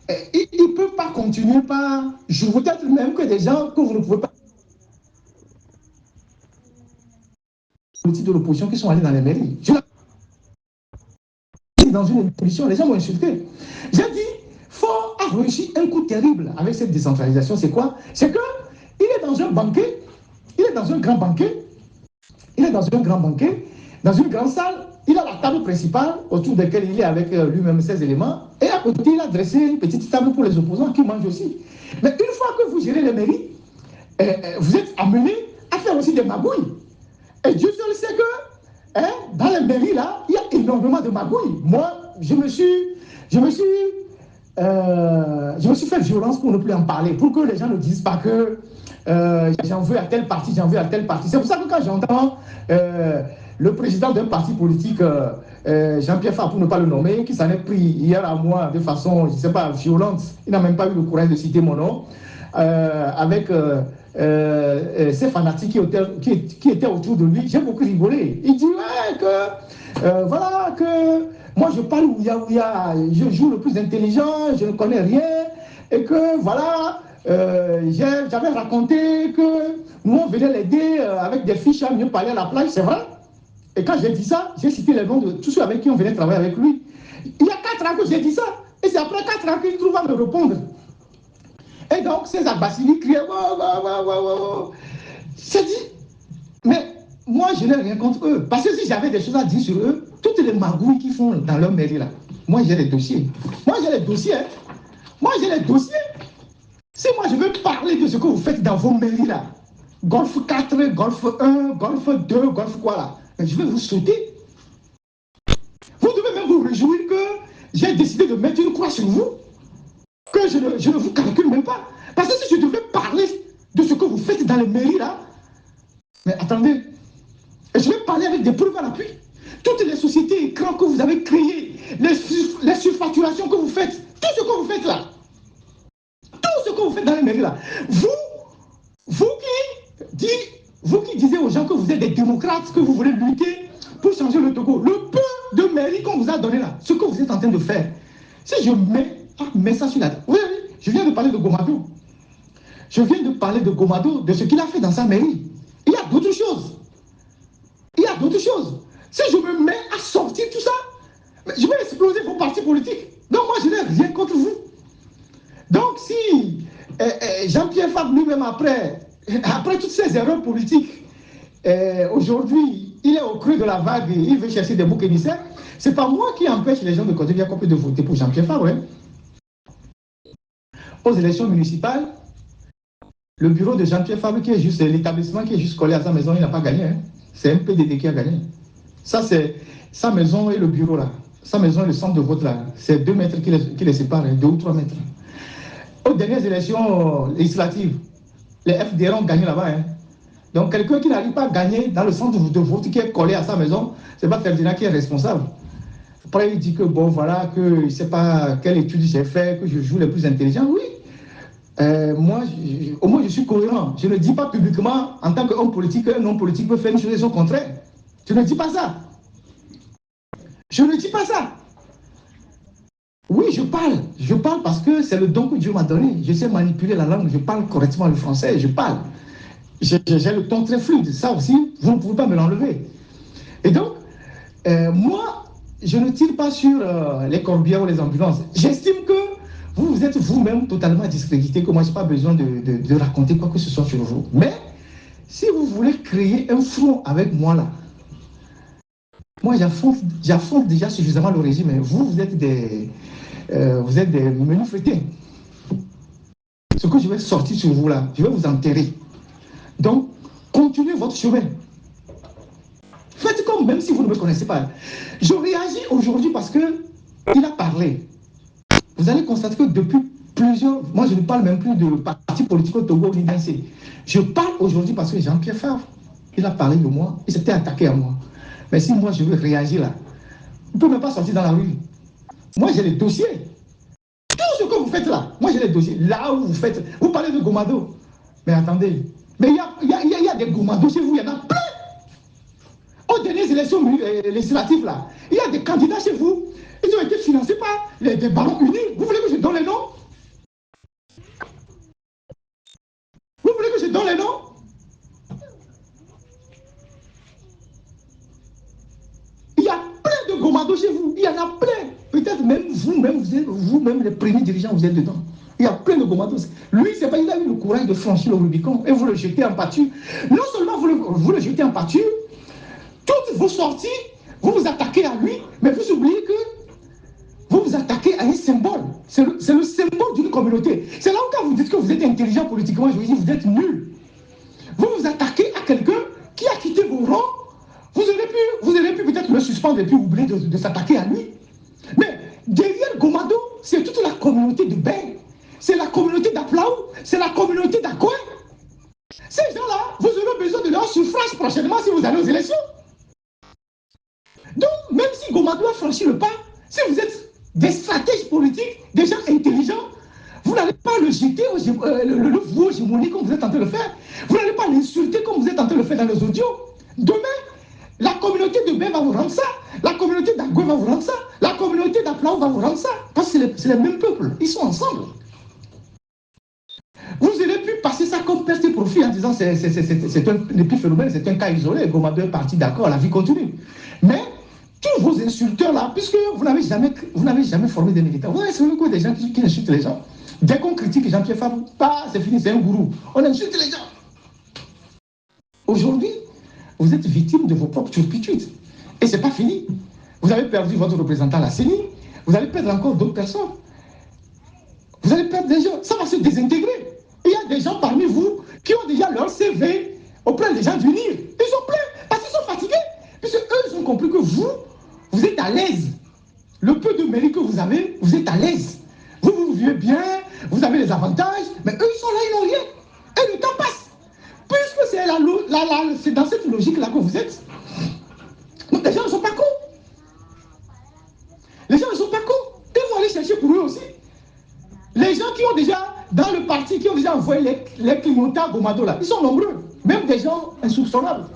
Ils ne peuvent pas continuer par jouer. Peut-être même que des gens que vous ne pouvez pas de l'opposition qui sont allés dans les mairies. Je dans une émission, les gens m'ont insulté. J'ai dit, Fort a réussi un coup terrible avec cette décentralisation. C'est quoi? C'est que il est dans un banquet, il est dans un grand banquet, il est dans un grand banquet, dans une grande salle, il a la table principale autour de laquelle il est avec lui-même ses éléments, et à côté, il a dressé une petite table pour les opposants qui mangent aussi. Mais une fois que vous gérez les mairies, vous êtes amené à faire aussi des magouilles. Et Dieu seul sait que dans les mairies, là, il y a énormément de magouilles. Moi, je me suis fait violence pour ne plus en parler, pour que les gens ne disent pas que j'en veux à telle partie, j'en veux à telle partie. C'est pour ça que quand j'entends le président d'un parti politique, Jean-Pierre Farr, pour ne pas le nommer, qui s'en est pris hier à moi de façon, je ne sais pas, violente, il n'a même pas eu le courage de citer mon nom, avec ces fanatiques qui étaient autour de lui, j'ai beaucoup rigolé. Il dit ouais, que voilà, que moi je parle ouïa, je joue le plus intelligent, je ne connais rien, et que voilà, j'avais raconté que nous on venait l'aider avec des fiches à mieux parler à la plage, c'est vrai. Et quand j'ai dit ça, j'ai cité les noms de tous ceux avec qui on venait travailler avec lui. Il y a 4 ans que j'ai dit ça, et c'est après 4 ans qu'il trouve à me répondre. Et donc, ces Abbasini criaient, j'ai dit, mais moi, je n'ai rien contre eux. Parce que si j'avais des choses à dire sur eux, toutes les magouilles qu'ils font dans leur mairie, là, moi, j'ai les dossiers. Moi, j'ai les dossiers. Hein. Moi, j'ai les dossiers. Si moi, je veux parler de ce que vous faites dans vos mairies, là, Golf 4, Golf 1, Golf 2, Golf quoi, là, je vais vous sauter. Vous devez même vous réjouir que j'ai décidé de mettre une croix sur vous, que je ne vous calcule même pas. Parce que si je devais parler de ce que vous faites dans les mairies, là, mais attendez, je vais parler avec des preuves à l'appui. Toutes les sociétés écrans que vous avez créées, les surfacturations que vous faites, tout ce que vous faites là, tout ce que vous faites dans les mairies là, vous vous qui disiez aux gens que vous êtes des démocrates, que vous voulez lutter pour changer le Togo, le peu de mairie qu'on vous a donné là, ce que vous êtes en train de faire, si je mets ça sur la table, oui, je viens de parler de Gomado. Je viens de parler de Gomado, de ce qu'il a fait dans sa mairie. Il y a d'autres choses. Il y a d'autres choses. Si je me mets à sortir tout ça, je vais exploser vos partis politiques. Donc moi, je n'ai rien contre vous. Donc si Jean-Pierre Farr lui-même, après toutes ces erreurs politiques, aujourd'hui, il est au creux de la vague, il veut chercher des boucs émissaires, c'est pas moi qui empêche les gens de Côte d'Ivoire de voter pour Jean-Pierre Farr. Ouais. Aux élections municipales, le bureau de Jean-Pierre Farr, qui est juste l'établissement qui est juste collé à sa maison, il n'a pas gagné. Hein. C'est un PDD qui a gagné. Ça, c'est sa maison et le bureau là. Sa maison et le centre de vote là. C'est 2 mètres qui les séparent, 2 ou 3 mètres. Aux dernières élections législatives, les FDR ont gagné là-bas. Hein. Donc, quelqu'un qui n'arrive pas à gagner dans le centre de vote qui est collé à sa maison, c'est pas Ferdinand qui est responsable. Après, il dit que bon, voilà, que je ne sais pas quelle étude j'ai fait, que je joue les plus intelligents. Oui. Moi, au moins, je suis cohérent. Je ne dis pas publiquement, en tant qu'homme politique, qu'un homme politique peut faire une chose au contraire. Je ne dis pas ça. Je ne dis pas ça. Oui, je parle. Je parle parce que c'est le don que Dieu m'a donné. Je sais manipuler la langue. Je parle correctement le français. Je parle. J'ai le ton très fluide. Ça aussi, vous ne pouvez pas me l'enlever. Et donc, moi, je ne tire pas sur les corbières ou les ambulances. J'estime que vous êtes vous-même totalement discrédité, que moi, je n'ai pas besoin de raconter quoi que ce soit sur vous. Mais, si vous voulez créer un front avec moi, là, moi, j'affronte déjà suffisamment le régime. Mais vous êtes des menus fêtés. Ce que je vais sortir sur vous, là, je vais vous enterrer. Donc, continuez votre chemin. Faites comme même si vous ne me connaissez pas. Je réagis aujourd'hui parce qu'il a parlé. Vous allez constater que depuis plusieurs... Moi, je ne parle même plus de parti politique au Togo ni d'ANC. Je parle aujourd'hui parce que Jean-Pierre Favre, il a parlé de moi, il s'était attaqué à moi. Mais si moi, je veux réagir là, vous ne pouvez même pas sortir dans la rue. Moi, j'ai les dossiers. Tout ce que vous faites là, moi, j'ai les dossiers. Là où vous faites... Vous parlez de Gomado. Mais attendez, mais il y a des Gomado chez vous, il y en a plein. Aux dernières élections législatives, là, il y a des candidats chez vous. Ils ont été financés par des ballons unis. Vous voulez que je donne les noms? interrogez-vous, il y en a plein. Peut-être même vous-même, les premiers dirigeants, vous êtes dedans. Il y a plein de Gomados. Lui, c'est pas, il a eu le courage de franchir le Rubicon et vous le jetez en pâture. Non seulement vous le jetez en pâture, toutes vos sorties, vous vous attaquez à lui, mais vous oubliez que vous vous attaquez à un symbole. C'est le symbole d'une communauté. C'est là où quand vous dites que vous êtes intelligent politiquement, je vous dis, vous êtes nul. Vous vous attaquez à quelqu'un qui a quitté vos rangs. Vous aurez pu peut-être le suspendre et puis oublier de s'attaquer à lui. Mais derrière Gomado, c'est toute la communauté de Ben. C'est la communauté d'Aplaou. C'est la communauté d'Akoin. Ces gens-là, vous aurez besoin de leur suffrage prochainement si vous allez aux élections. Donc, même si Gomado a franchi le pas, si vous êtes des stratèges politiques, des gens intelligents, vous n'allez pas le jeter, le vouer hégémonique comme vous êtes en train de le faire. Vous n'allez pas l'insulter comme vous êtes en train de le faire dans les audios. Demain, la communauté de Ben va vous rendre ça. La communauté d'Agoué va vous rendre ça. La communauté d'Aplaou va vous rendre ça. Parce que c'est les mêmes peuples. Ils sont ensemble. Vous aurez pu passer ça comme perte et profit en disant c'est un épiphénomène, c'est un cas isolé. Gomado est parti, d'accord, la vie continue. Mais tous vos insulteurs là, puisque vous n'avez jamais formé des militants, vous avez formé quoi des gens qui insultent les gens. Dès qu'on critique Jean-Pierre Fabre, c'est fini, c'est un gourou. On insulte les gens. Aujourd'hui, vous êtes victime de vos propres turpitudes. Et ce n'est pas fini. Vous avez perdu votre représentant à la CENI, vous allez perdre encore d'autres personnes. Vous allez perdre des gens, ça va se désintégrer. Il y a des gens parmi vous qui ont déjà leur CV auprès des gens d'unir. Ils sont pleins parce qu'ils sont fatigués. Puisque eux, ils ont compris que vous êtes à l'aise. Le peu de mérite que vous avez, vous êtes à l'aise. Vous vivez bien, vous avez les avantages, mais eux, ils sont là, ils n'ont rien. Et le temps passe. Puisque c'est dans cette logique-là que vous êtes. Donc les gens ne sont pas cons. Les gens ne sont pas cons. Ils vont aller chercher pour eux aussi. Les gens qui ont déjà, dans le parti, qui ont déjà envoyé les clignotants à Gomado, là, ils sont nombreux. Même des gens insoupçonnables.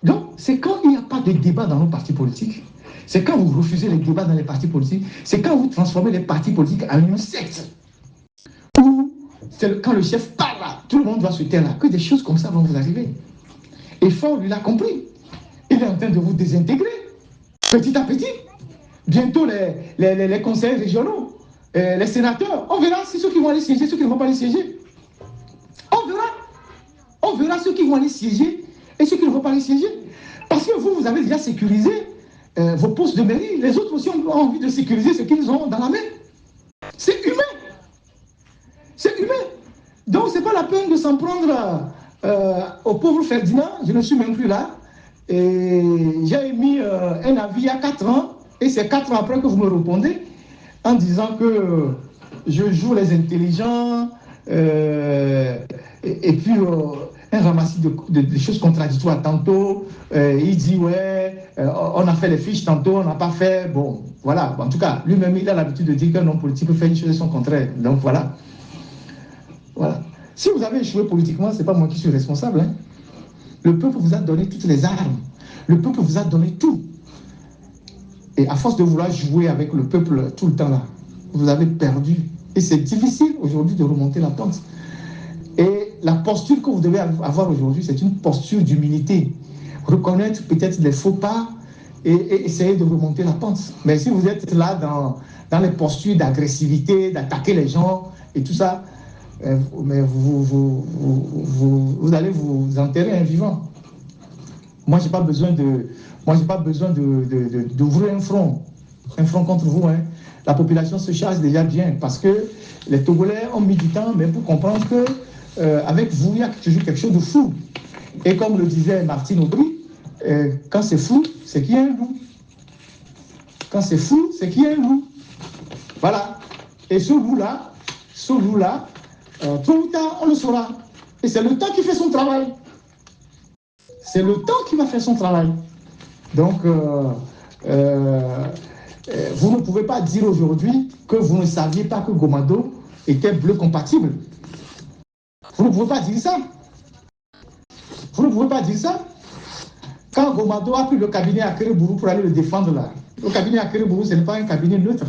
Donc, c'est quand il n'y a pas de débat dans nos partis politiques, c'est quand vous refusez les débats dans les partis politiques, c'est quand vous transformez les partis politiques en une secte. Ou quand le chef parle, là, tout le monde doit se taire là, que des choses comme ça vont vous arriver. Et Faure, lui, l'a compris. Il est en train de vous désintégrer, petit à petit. Bientôt, les conseillers régionaux, les sénateurs, on verra si ceux qui vont aller siéger, ceux qui ne vont pas aller siéger. On verra. On verra ceux qui vont aller siéger et ceux qui ne vont pas aller siéger. Parce que vous avez déjà sécurisé vos postes de mairie. Les autres aussi ont envie de sécuriser ce qu'ils ont dans la main. C'est humain. C'est humain. Donc, ce n'est pas la peine de s'en prendre au pauvre Ferdinand. Je ne suis même plus là. J'ai émis un avis il y a 4 ans. Et c'est 4 ans après que vous me répondez en disant que je joue les intelligents et puis un ramassis de choses contradictoires. Tantôt, il dit ouais, on a fait les fiches, tantôt on n'a pas fait. Bon, voilà. En tout cas, lui-même, il a l'habitude de dire qu'un homme politique peut faire une chose et son contraire. Donc voilà. Voilà. Si vous avez échoué politiquement, ce n'est pas moi qui suis responsable. Hein. Le peuple vous a donné toutes les armes. Le peuple vous a donné tout. Et à force de vouloir jouer avec le peuple tout le temps là, vous avez perdu. Et c'est difficile aujourd'hui de remonter la pente. Et la posture que vous devez avoir aujourd'hui, c'est une posture d'humilité. Reconnaître peut-être les faux pas et essayer de remonter la pente. Mais si vous êtes là dans les postures d'agressivité, d'attaquer les gens et tout ça, mais vous allez vous enterrer un vivant. Moi, je n'ai pas besoin d'ouvrir un front contre vous. Hein. La population se charge déjà bien parce que les Togolais ont mis du temps, mais pour comprendre que avec vous, il y a toujours quelque chose de fou. Et comme le disait Martine Aubry, quand c'est fou, c'est qu'il y a un loup. Quand c'est fou, c'est qu'il y a un loup. Voilà. Et ce loup-là, tôt ou tard, on le saura. Et c'est le temps qui fait son travail. C'est le temps qui va faire son travail. Donc, vous ne pouvez pas dire aujourd'hui que vous ne saviez pas que Gomado était bleu compatible. Vous ne pouvez pas dire ça. Vous ne pouvez pas dire ça. Quand Gomado a pris le cabinet à Kérébourou pour aller le défendre là, le cabinet à Kérébourou, ce n'est pas un cabinet neutre.